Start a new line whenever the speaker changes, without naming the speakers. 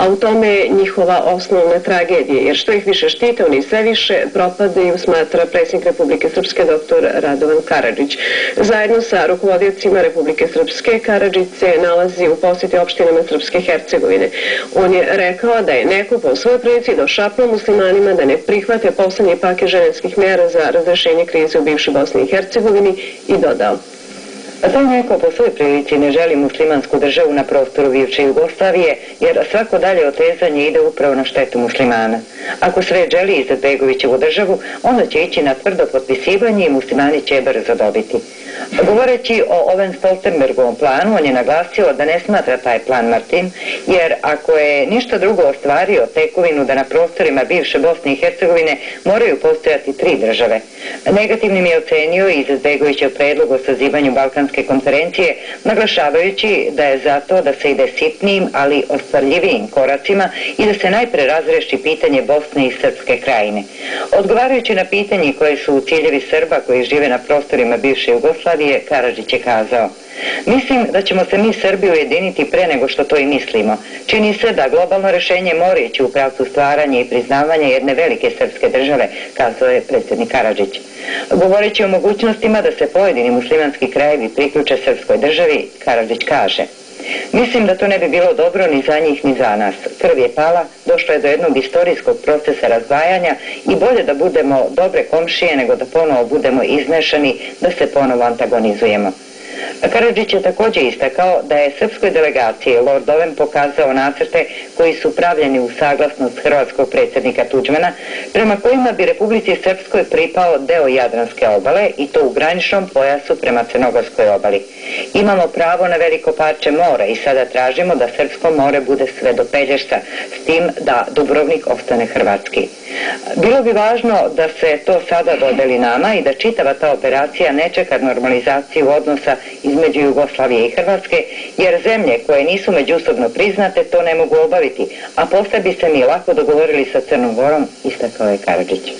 a u tome je njihova osnovna tragedija, jer što ih više štite, oni sve više propadaju, smatra predsjednik Republike Srpske dr. Radovan Karadžić. Zajedno sa rukovodiocima Republike Srpske, Karadžić se nalazi u posjeti opštinama Srpske Hercegovine. On je rekao da je neko po svojoj prilici došapnuo muslimanima da ne prihvate poslednji paket ženevskih mjera za razrešenje krize u bivšoj Bosni i Hercegovini i dodao:
Taj neko po svojoj prilici ne želi muslimansku državu na prostoru bivše Jugoslavije, jer svako dalje otezanje ide upravo na štetu muslimana. Ako sve želi Izetbegovićevu državu, onda će ići na tvrdo potpisivanje i muslimani će brzo dobiti. Govoreći o Owen Stoltenbergovom planu, on je naglasio da ne smatra taj plan Martin, jer ako je ništa drugo ostvario tekovinu da na prostorima bivše Bosne i Hercegovine moraju postojati 3 države. Negativnim je ocenio i Izetbegovićev predlog o sazivanju Balkanske konferencije, naglašavajući da je zato da se ide sitnijim, ali ostvarljivijim koracima i da se najpre razreši pitanje Bosne i Srpske krajine. Odgovarajući na pitanje koje su ciljevi Srba koji žive na prostorima bivše Jugoslavije, Karadžić je kazao: Mislim da ćemo se mi Srbi ujediniti pre nego što to i mislimo. Čini se da globalno rešenje mora ići u pravcu stvaranja i priznavanja jedne velike srpske države, kazao je predsjednik Karadžić. Govoreći o mogućnostima da se pojedini muslimanski krajevi priključe srpskoj državi, Karadžić kaže: Mislim da to ne bi bilo dobro ni za njih ni za nas. Krv je pala, došlo je do jednog istorijskog procesa razdvajanja i bolje da budemo dobre komšije nego da ponovo budemo izmešani, da se ponovo antagonizujemo. Karadžić je također istakao da je srpskoj delegaciji Lord Owen pokazao nacrte koji su pravljeni u saglasnost hrvatskog predsjednika Tuđmana, prema kojima bi Republici Srpskoj pripao deo Jadranske obale i to u graničnom pojasu prema Crnogorskoj obali. Imamo pravo na veliko parče mora i sada tražimo da Srpsko more bude sve do Pelješca, s tim da Dubrovnik ostane hrvatski. Bilo bi važno da se to sada dodeli nama i da čitava ta operacija ne čeka normalizaciju odnosa između Jugoslavije i Hrvatske, jer zemlje koje nisu međusobno priznate to ne mogu obaviti, a posle bi se mi lako dogovorili sa Crnom Gorom, istakao je Karadžić.